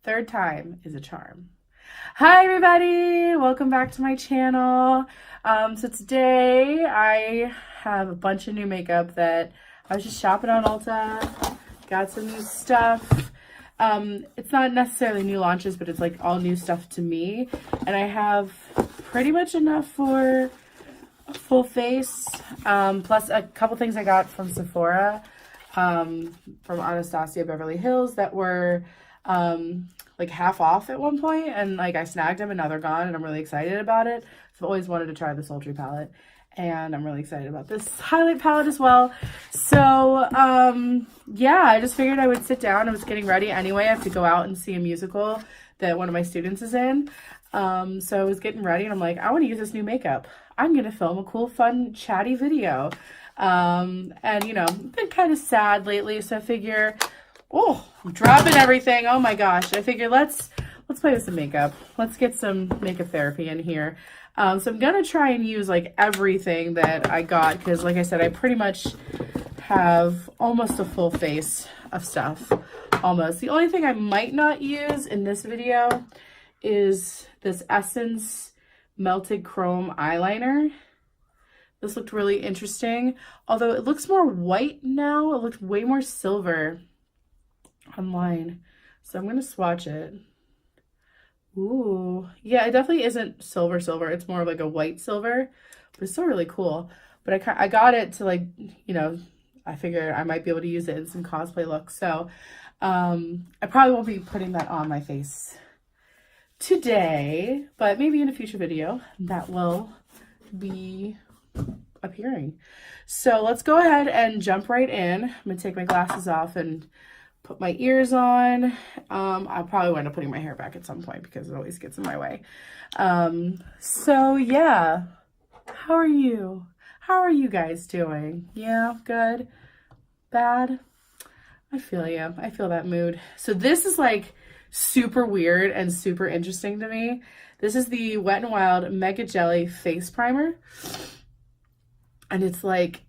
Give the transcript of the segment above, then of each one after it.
Third time is a charm. Hi everybody, welcome back to my channel. So today I have a bunch of new makeup that I was just shopping on Ulta, got some new stuff. It's not necessarily new launches, but it's like all new stuff to me. And I have pretty much enough for a full face, plus a couple things I got from Sephora, from Anastasia Beverly Hills that were like half off at one point, and like I snagged them and now they're gone and I'm really excited about it. So I've always wanted to try the sultry palette and I'm really excited about this highlight palette as well. So yeah, I just figured I would sit down. I was getting ready anyway. I have to go out and see a musical that one of my students is in. So I was getting ready and I'm like, I want to use this new makeup. I'm gonna film a cool, fun, chatty video. And you know, I've been kind of sad lately, so I figure, oh, I'm dropping everything. Oh my gosh. I figured let's play with some makeup. Let's get some makeup therapy in here. So I'm going to try and use like everything that I got because like I said, I pretty much have almost a full face of stuff. Almost. The only thing I might not use in this video is this Essence Melted Chrome eyeliner. This looked really interesting. Although it looks more white now. It looked way more silver online, so I'm gonna swatch it. Ooh, yeah, it definitely isn't silver it's more of like a white silver, but it's still really cool. But I got it to, like, you know, I figured I might be able to use it in some cosplay looks, so I probably won't be putting that on my face today, but maybe in a future video that will be appearing. So let's go ahead and jump right in. I'm gonna take my glasses off and put my ears on. I'll probably wind up putting my hair back at some point because it always gets in my way. So yeah, how are you? How are you guys doing? Yeah, good, bad? I feel you. I feel that mood. So this is like super weird and super interesting to me. This is the Wet n Wild Mega Jelly Face Primer. And it's like,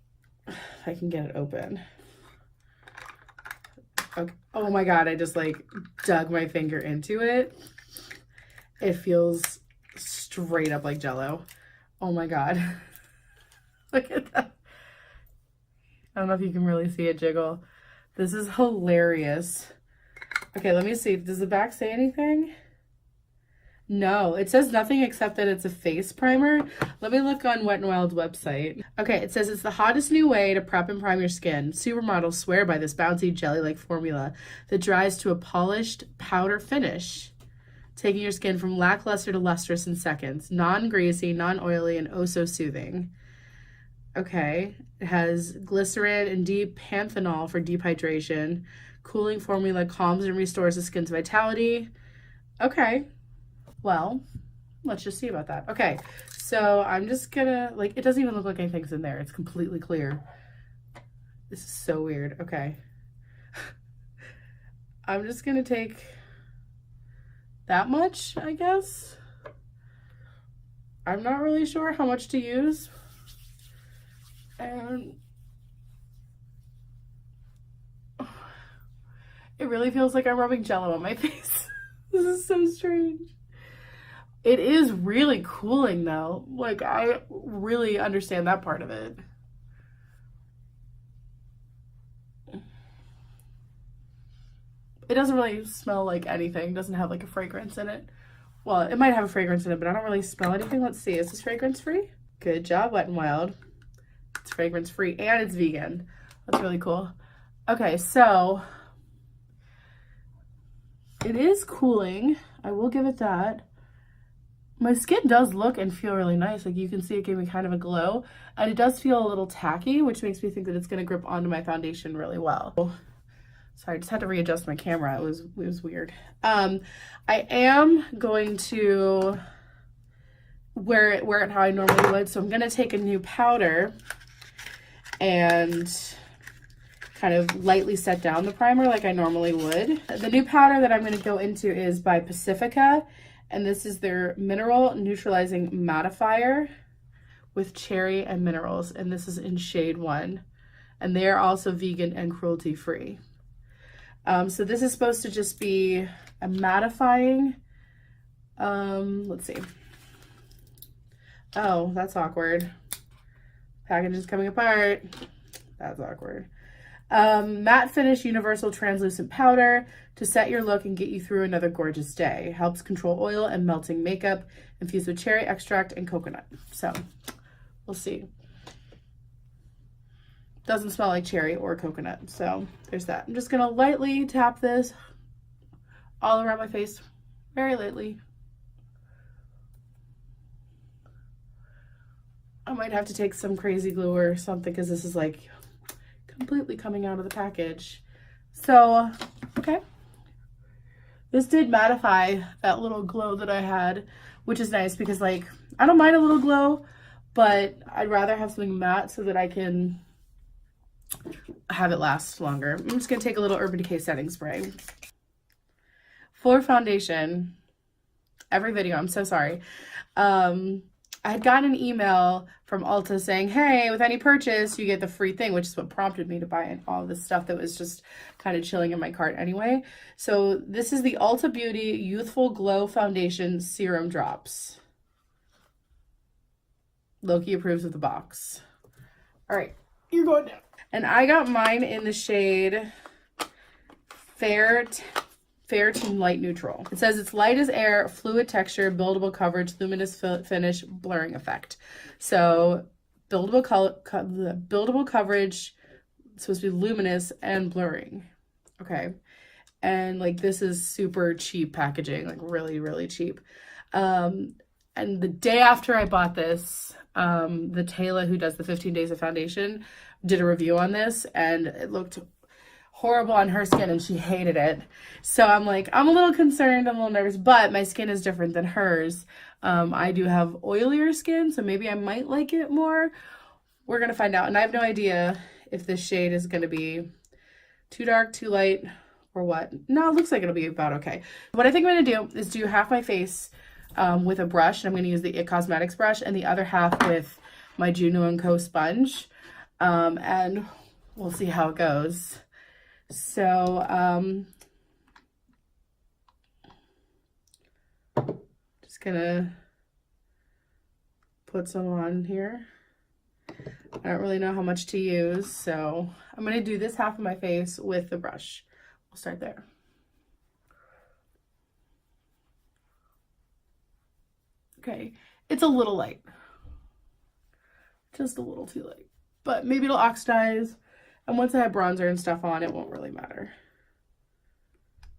if I can get it open. Okay. Oh my god, I just like dug my finger into it. It feels straight up like Jello. Oh my god. Look at that. I don't know if you can really see it jiggle. This is hilarious. Okay, let me see. Does the back say anything? No, it says nothing except that it's a face primer. Let me look on Wet n Wild's website. Okay, it says it's the hottest new way to prep and prime your skin. Supermodels swear by this bouncy jelly-like formula that dries to a polished powder finish, taking your skin from lackluster to lustrous in seconds. Non-greasy, non-oily, and oh so soothing. Okay, it has glycerin and D-panthenol for deep hydration. Cooling formula calms and restores the skin's vitality. Okay. Well, let's just see about that. Okay, so I'm just gonna, like, it doesn't even look like anything's in there. It's completely clear. This is so weird. Okay. I'm just gonna take that much, I guess. I'm not really sure how much to use. And it really feels like I'm rubbing Jello on my face. This is so strange. It is really cooling though. Like, I really understand that part of it. It doesn't really smell like anything. It doesn't have like a fragrance in it. Well, it might have a fragrance in it, but I don't really smell anything. Let's see. Is this fragrance free? Good job, Wet n Wild. It's fragrance free and it's vegan. That's really cool. Okay, so it is cooling. I will give it that. My skin does look and feel really nice. Like, you can see it gave me kind of a glow, and it does feel a little tacky, which makes me think that it's going to grip onto my foundation really well. Sorry, I just had to readjust my camera. It was weird. I am going to wear it how I normally would. So I'm going to take a new powder and kind of lightly set down the primer like I normally would. The new powder that I'm going to go into is by Pacifica. And this is their Mineral Neutralizing Mattifier with cherry and minerals. And this is in shade 1. And they are also vegan and cruelty free. So this is supposed to just be a mattifying. Let's see. Oh, that's awkward. Package is coming apart. That's awkward. Matte Finish Universal Translucent Powder to set your look and get you through another gorgeous day. Helps control oil and melting makeup, infused with cherry extract and coconut. So, we'll see. Doesn't smell like cherry or coconut, so there's that. I'm just gonna lightly tap this all around my face, very lightly. I might have to take some crazy glue or something because this is like completely coming out of the package. So, okay. This did mattify that little glow that I had, which is nice because like, I don't mind a little glow, but I'd rather have something matte so that I can have it last longer. I'm just gonna take a little Urban Decay setting spray. For foundation, every video, I'm so sorry. I had gotten an email from Ulta saying, hey, with any purchase, you get the free thing, which is what prompted me to buy all this stuff that was just kind of chilling in my cart anyway. So this is the Ulta Beauty Youthful Glow Foundation Serum Drops. Loki approves of the box. All right, you're going down. And I got mine in the shade Fair to Light Neutral. It says it's light as air, fluid texture, buildable coverage, luminous finish, blurring effect. So buildable coverage, supposed to be luminous and blurring. Okay. And like this is super cheap packaging, like really, really cheap. And the day after I bought this, the Taylor who does the 15 Days of Foundation did a review on this and it looked horrible on her skin and she hated it. So I'm like, I'm a little concerned, I'm a little nervous, but my skin is different than hers. I do have oilier skin, so maybe I might like it more. We're gonna find out. And I have no idea if this shade is gonna be too dark, too light, or what. No, it looks like it'll be about okay. What I think I'm gonna do is do half my face with a brush, and I'm gonna use the It Cosmetics brush, and the other half with my Juno & Co sponge. And we'll see how it goes. So, just gonna put some on here. I don't really know how much to use, so I'm gonna do this half of my face with the brush. We'll start there. Okay, it's a little light. Just a little too light. But maybe it'll oxidize. And once I have bronzer and stuff on, it won't really matter.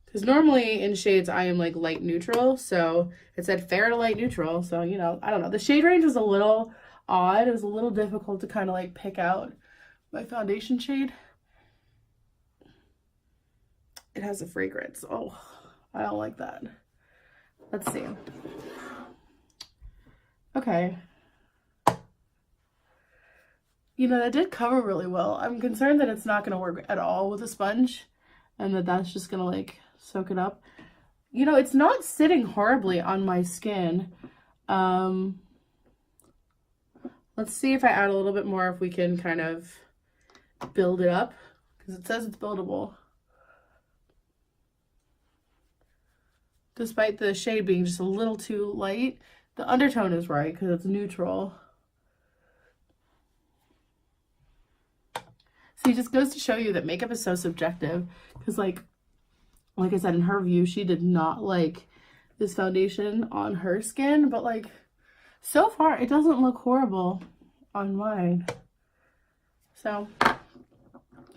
Because normally in shades, I am like light neutral. So it said fair to light neutral. So, you know, I don't know. The shade range was a little odd. It was a little difficult to kind of like pick out my foundation shade. It has a fragrance. Oh, I don't like that. Let's see. Okay. You know, that did cover really well. I'm concerned that it's not going to work at all with a sponge and that that's just going to like soak it up. You know, it's not sitting horribly on my skin. Let's see if I add a little bit more, if we can kind of build it up, because it says it's buildable. Despite the shade being just a little too light, the undertone is right because it's neutral. See, it just goes to show you that makeup is so subjective, because like I said in her review, she did not like this foundation on her skin, but like so far it doesn't look horrible on mine. So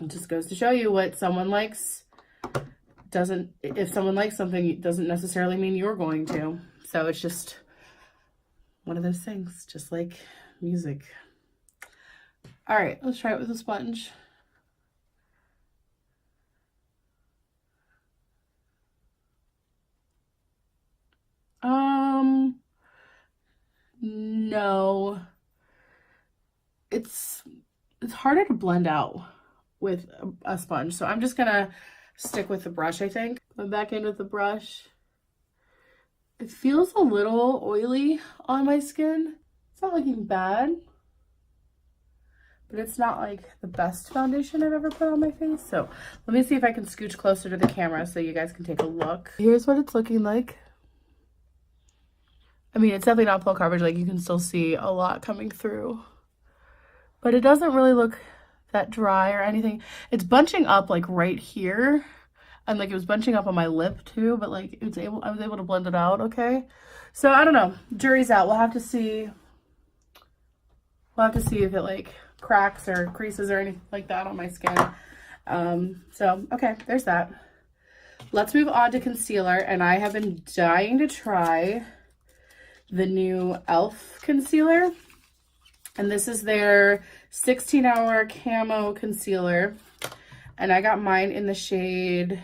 it just goes to show you what someone likes doesn't, if someone likes something, it doesn't necessarily mean you're going to. So it's just one of those things, just like music. All right, let's try it with a sponge. No, it's harder to blend out with a sponge, so I'm just gonna stick with the brush. I think going back in with the brush. It feels a little oily on my skin. It's not looking bad, but it's not like the best foundation I've ever put on my face. So let me see if I can scooch closer to the camera so you guys can take a look. Here's what it's looking like. I mean, it's definitely not full coverage, like you can still see a lot coming through, but it doesn't really look that dry or anything. It's bunching up like right here, and like it was bunching up on my lip too, but like I was able to blend it out okay. So I don't know, jury's out. We'll have to see if it like cracks or creases or anything like that on my skin. So okay, there's that. Let's move on to concealer, and I have been dying to try the new e.l.f. concealer, and this is their 16-hour camo concealer, and I got mine in the shade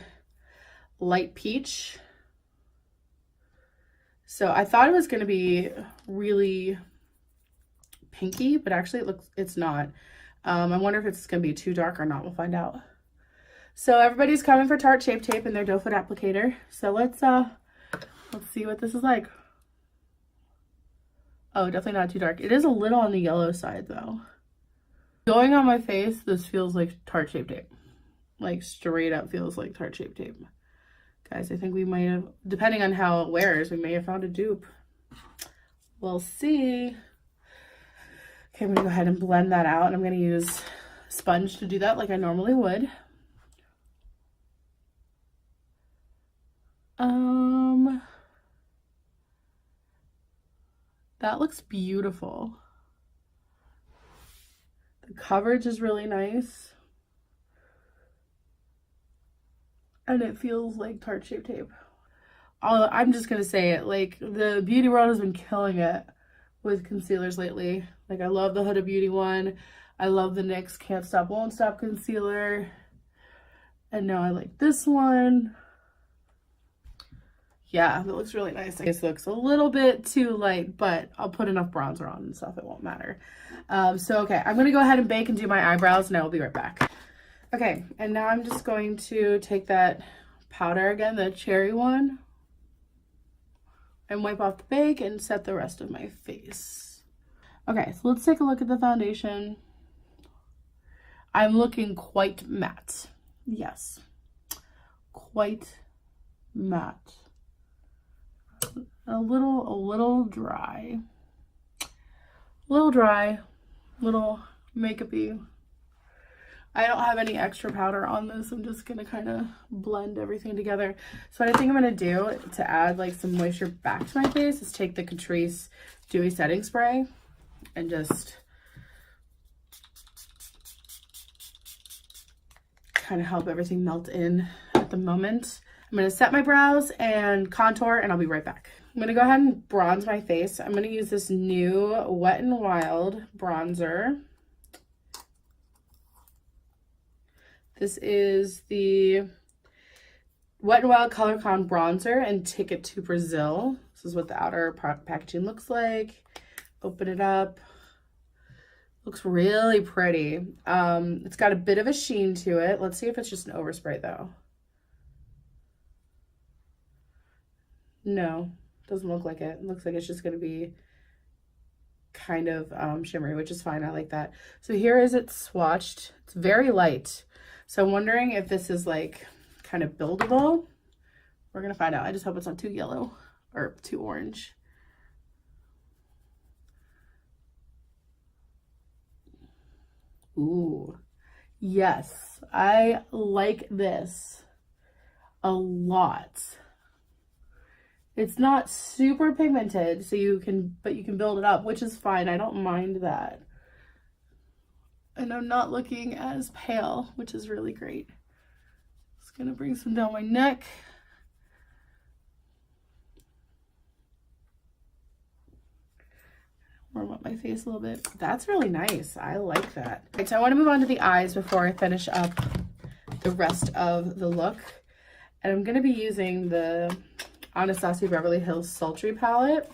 light peach. So I thought it was going to be really pinky, but actually it's not. I wonder if it's going to be too dark or not. We'll find out. So everybody's coming for Tarte Shape Tape and their doe foot applicator, so let's see what this is like. Oh, definitely not too dark. It is a little on the yellow side though. Going on my face, this feels like Tarte Shape Tape. Like straight up feels like Tarte Shape Tape. Guys, I think we might have, depending on how it wears, we may have found a dupe. We'll see. Okay, I'm gonna go ahead and blend that out, and I'm gonna use a sponge to do that like I normally would. That looks beautiful. The coverage is really nice. And it feels like Tarte Shape Tape. I'm just gonna say it, like the beauty world has been killing it with concealers lately. Like I love the Huda Beauty one. I love the NYX Can't Stop Won't Stop concealer. And now I like this one. Yeah, that looks really nice. This looks a little bit too light, but I'll put enough bronzer on and stuff, it won't matter. So okay, I'm gonna go ahead and bake and do my eyebrows, and I will be right back. Okay, and now I'm just going to take that powder again, the cherry one, and wipe off the bake and set the rest of my face. Okay, so let's take a look at the foundation. I'm looking quite matte. Yes, quite matte. A little dry. Little makeup-y. I don't have any extra powder on this. I'm just gonna kind of blend everything together. So what I think I'm gonna do to add like some moisture back to my face is take the Catrice Dewy Setting Spray and just kind of help everything melt in at the moment. I'm gonna set my brows and contour, and I'll be right back. I'm gonna go ahead and bronze my face. I'm gonna use this new Wet n Wild bronzer. This is the Wet n Wild Color Con bronzer and Ticket to Brazil. This is what the outer packaging looks like. Open it up. Looks really pretty. It's got a bit of a sheen to it. Let's see if it's just an overspray though. No, doesn't look like it. It looks like it's just going to be kind of shimmery, which is fine. I like that. So here is it swatched. It's very light. So I'm wondering if this is like kind of buildable. We're going to find out. I just hope it's not too yellow or too orange. Ooh, yes, I like this a lot. It's not super pigmented, so you can build it up, which is fine. I don't mind that. And I'm not looking as pale, which is really great. Just gonna bring some down my neck. Warm up my face a little bit. That's really nice. I like that. Okay, so I want to move on to the eyes before I finish up the rest of the look. And I'm gonna be using the Anastasia Beverly Hills Sultry palette.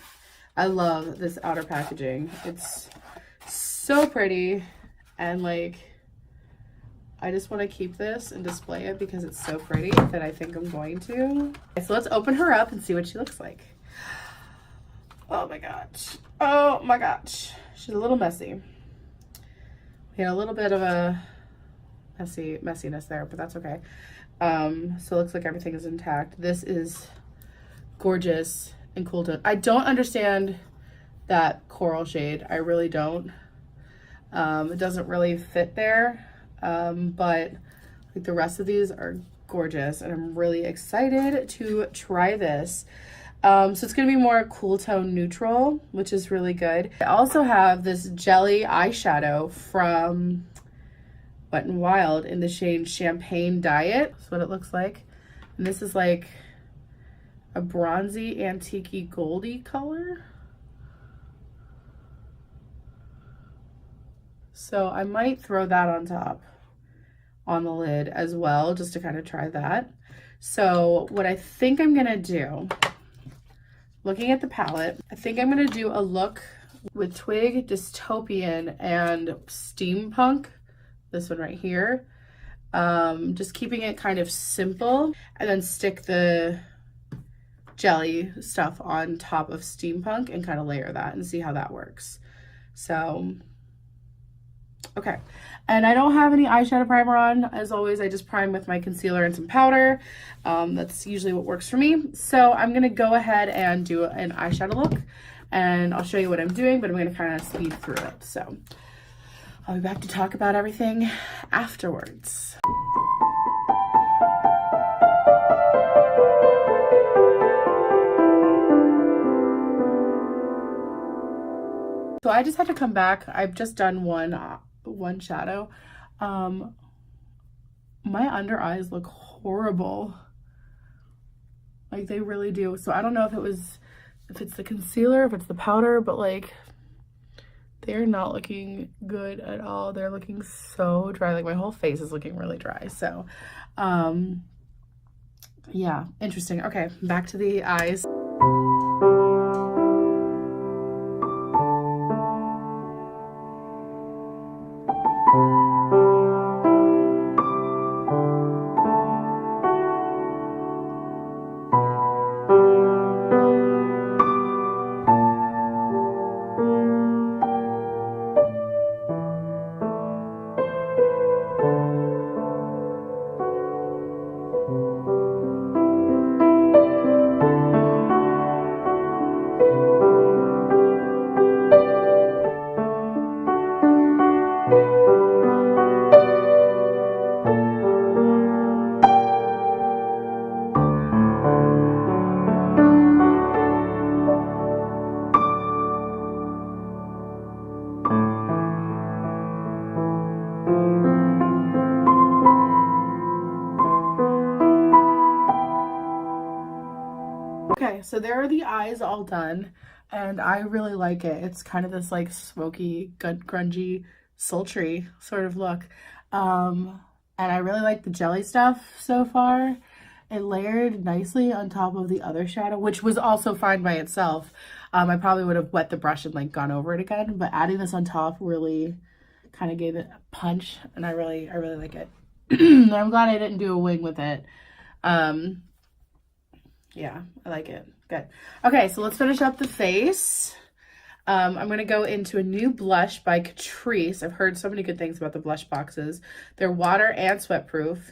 I love this outer packaging. It's so pretty, and like I just want to keep this and display it because it's so pretty that I think I'm going to. Okay, so let's open her up and see what she looks like. Oh my gosh. Oh my gosh. She's a little messy. We had a little bit of a messiness there, but that's okay. So it looks like everything is intact. This is gorgeous and cool tone. I don't understand that coral shade. I really don't. It doesn't really fit there, but like the rest of these are gorgeous, and I'm really excited to try this. So it's gonna be more cool tone neutral, which is really good. I also have this jelly eyeshadow from Wet n Wild in the shade Champagne Diet. That's what it looks like. And this is like a bronzy, antique-y, goldy color. So I might throw that on top on the lid as well, just to kind of try that. So what I think I'm gonna do, looking at the palette, I think I'm gonna do a look with Twig, Dystopian, and Steampunk. This one right here. Just keeping it kind of simple, and then stick the jelly stuff on top of Steampunk and kind of layer that and see how that works. So, okay. And I don't have any eyeshadow primer on. As always, I just prime with my concealer and some powder. That's usually what works for me. So I'm gonna go ahead and do an eyeshadow look, and I'll show you what I'm doing, but I'm gonna kind of speed through it. So I'll be back to talk about everything afterwards. So I just had to come back. I've just done one shadow. My under eyes look horrible. Like, they really do. So I don't know if it's the concealer, if it's the powder, but like, they're not looking good at all. They're looking so dry. Like, my whole face is looking really dry. So, yeah, interesting. Okay, back to the eyes. Okay, so there are the eyes all done, and I really like it. It's kind of this like smoky, grungy, sultry sort of look. And I really like the jelly stuff so far. It layered nicely on top of the other shadow, which was also fine by itself. I probably would have wet the brush and like gone over it again, but adding this on top really kind of gave it a punch, and I really like it. I'm glad I didn't do a wing with it. Yeah, I like it. Good. Okay, so let's finish up the face. I'm going to go into a new blush by Catrice. I've heard so many good things about the blush boxes. They're water and sweat proof.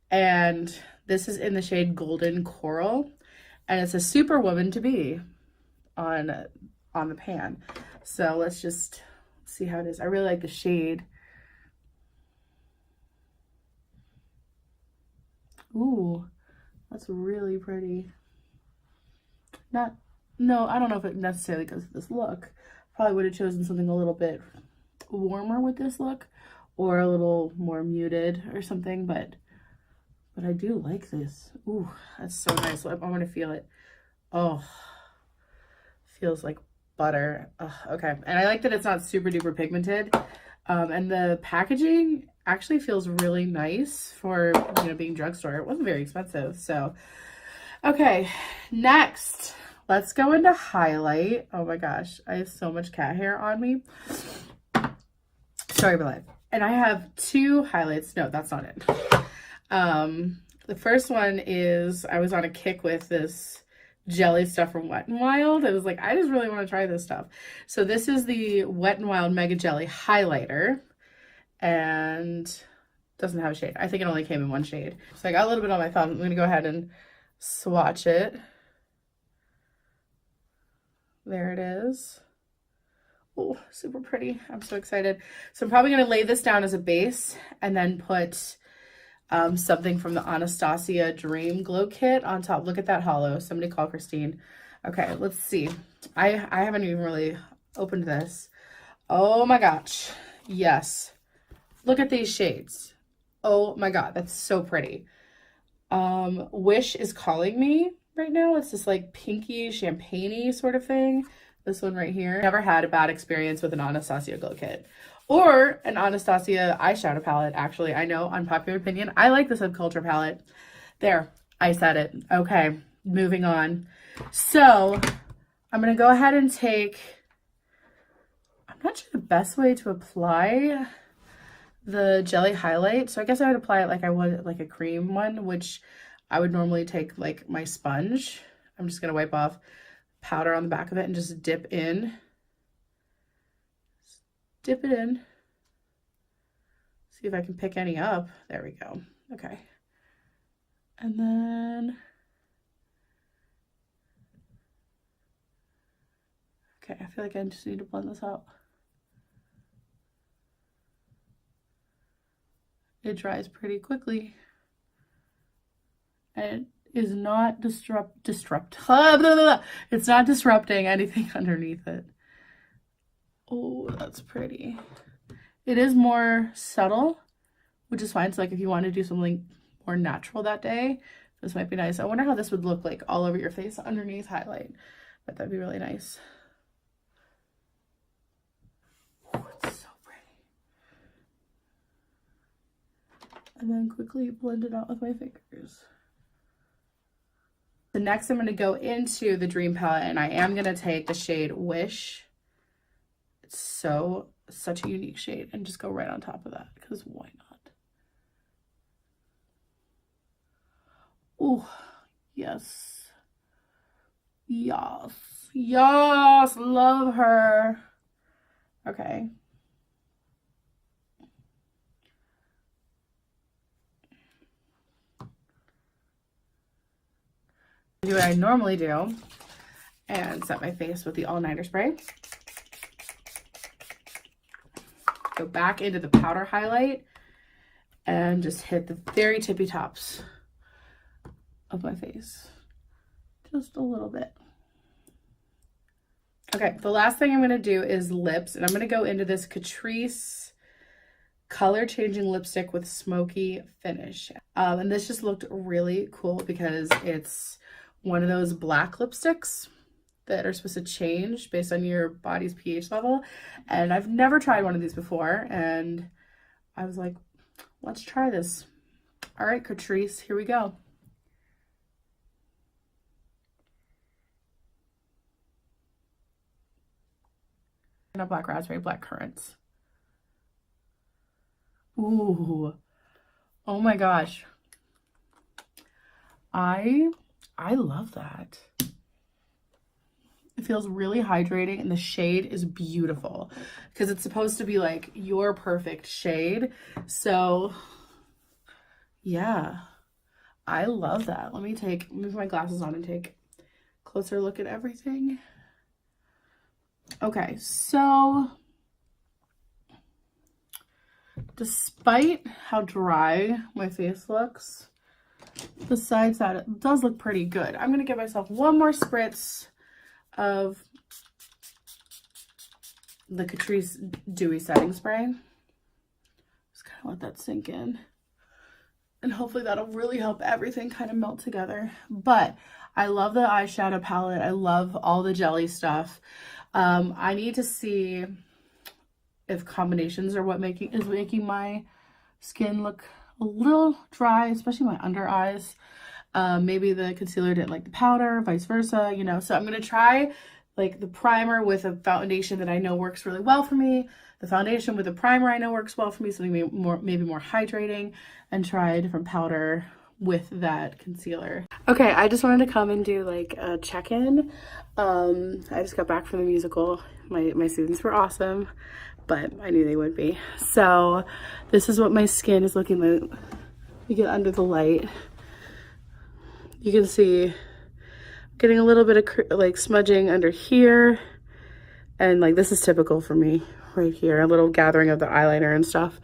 And this is in the shade Golden Coral. And it's a Superwoman to be on the pan. So let's just see how it is. I really like the shade. Ooh, that's really pretty. No, I don't know if it necessarily goes with this look. Probably would have chosen something a little bit warmer with this look, or a little more muted or something, but I do like this. Ooh, that's so nice. I'm gonna feel it. Oh, feels like butter. Okay, and I like that it's not super duper pigmented. And the packaging actually feels really nice for, you know, being drugstore. It wasn't very expensive, so. Okay, next, let's go into highlight. Oh my gosh, I have so much cat hair on me. Sorry about that. And I have two highlights. No, that's not it. The first one is, I was on a kick with this jelly stuff from Wet n Wild. I was like, I just really want to try this stuff. So this is the Wet n Wild Mega Jelly Highlighter. and doesn't have a shade. I think it only came in one shade. So I got a little bit on my thumb. I'm gonna go ahead and swatch it. There it is. Oh, super pretty. I'm so excited. So I'm probably gonna lay this down as a base and then put something from the Anastasia Dream Glow Kit on top. Look at that hollow. Somebody call Christine. Okay, let's see. I haven't even really opened this. Oh my gosh. Yes. Look at these shades. Oh my god, that's so pretty. Wish is calling me right now. It's this like pinky champagne-y sort of thing. This one right here. Never had a bad experience with an Anastasia Glow Kit. Or an Anastasia eyeshadow palette, actually. I know, unpopular opinion. I like the Subculture palette. There, I said it. Okay, moving on. So, I'm going to go ahead and take... I'm not sure the best way to apply the jelly highlight. So I guess I would apply it like I would like a cream one, which I would normally take like my sponge. I'm just going to wipe off powder on the back of it and just dip in. Dip it in. See if I can pick any up. There we go. Okay. And then... Okay, I feel like I just need to blend this out. It dries pretty quickly. And it is not it's not disrupting anything underneath it. Oh, that's pretty. It is more subtle, which is fine. So like if you want to do something more natural that day, this might be nice. I wonder how this would look like all over your face underneath highlight. But that'd be really nice. Oh, it's so pretty. And then quickly blend it out with my fingers. The next I'm going to go into the Dream palette, and I am going to take the shade Wish. It's such a unique shade, and just go right on top of that, because why not? Oh, yes. Yes. Yes, love her. Okay. Do what I normally do and set my face with the all-nighter spray. Go back into the powder highlight and just hit the very tippy tops of my face. Just a little bit. Okay, the last thing I'm going to do is lips, and I'm going to go into this Catrice color changing lipstick with smoky finish. And this just looked really cool because it's one of those black lipsticks that are supposed to change based on your body's pH level. And I've never tried one of these before, and I was like, let's try this. All right, Catrice, here we go. Not black raspberry, black currants. Ooh, oh my gosh. I love that. It feels really hydrating, and the shade is beautiful because it's supposed to be like your perfect shade. So yeah, I love that. Let me move my glasses on and take a closer look at everything. Okay, so despite how dry my face looks, besides that, it does look pretty good. I'm gonna give myself one more spritz of the Catrice Dewy Setting Spray. Just kind of let that sink in. And hopefully that'll really help everything kind of melt together. But I love the eyeshadow palette. I love all the jelly stuff. I need to see if combinations are what is making my skin look a little dry, especially my under eyes. Maybe the concealer didn't like the powder, vice versa, you know. So I'm going to try like the primer with a foundation that I know works really well for me, the foundation with a primer I know works well for me, something maybe more hydrating, and try a different powder with that concealer. Okay, I just wanted to come and do like a check-in. I just got back from the musical. My students were awesome. but I knew they would be. So this is what my skin is looking like. You get under the light. You can see getting a little bit of like smudging under here. And like this is typical for me right here, a little gathering of the eyeliner and stuff.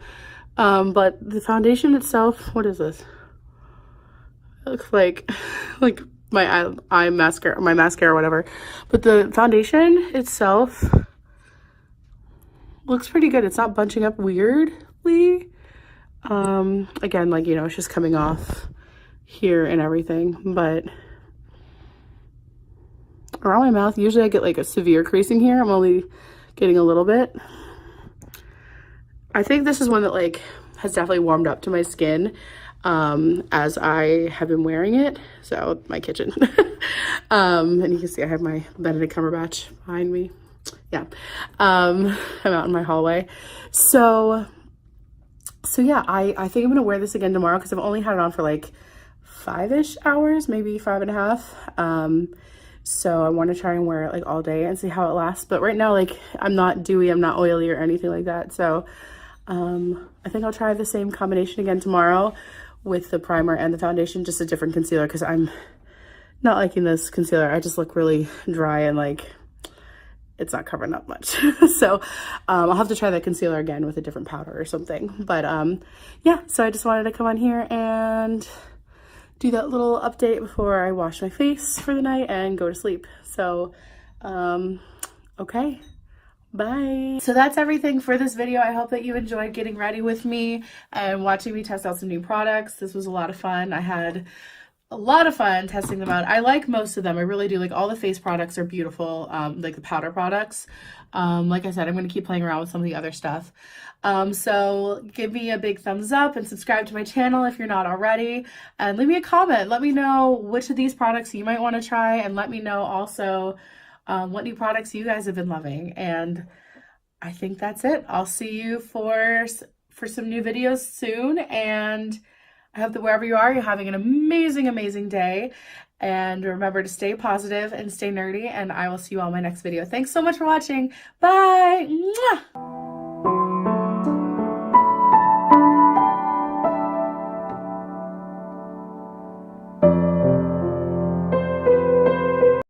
But the foundation itself, what is this? It looks like my eye mascara, my mascara or whatever. But the foundation itself looks pretty good. It's not bunching up weirdly. Again, like, you know, it's just coming off here and everything, but around my mouth, usually I get like a severe creasing here. I'm only getting a little bit. I think this is one that like has definitely warmed up to my skin as I have been wearing it. So my kitchen. And you can see I have my Benedict Cumberbatch behind me. Yeah. I'm out in my hallway. So yeah, I think I'm gonna wear this again tomorrow because I've only had it on for like 5-ish hours, maybe 5.5. So I want to try and wear it like all day and see how it lasts. But right now, like, I'm not dewy, I'm not oily or anything like that. So I think I'll try the same combination again tomorrow with the primer and the foundation, just a different concealer because I'm not liking this concealer. I just look really dry and like it's not covering up much. So I'll have to try that concealer again with a different powder or something. But yeah, so I just wanted to come on here and do that little update before I wash my face for the night and go to sleep. So, okay, bye. So that's everything for this video. I hope that you enjoyed getting ready with me and watching me test out some new products. This was a lot of fun. I had a lot of fun testing them out. I like most of them. I really do. Like all the face products are beautiful, like the powder products. Like I said, I'm going to keep playing around with some of the other stuff. So give me a big thumbs up and subscribe to my channel if you're not already, and leave me a comment. Let me know which of these products you might want to try, and let me know also what new products you guys have been loving. And I think that's it. I'll see you for some new videos soon, and I hope that wherever you are, you're having an amazing, amazing day. And remember to stay positive and stay nerdy, and I will see you all in my next video. Thanks so much for watching. Bye! Mwah!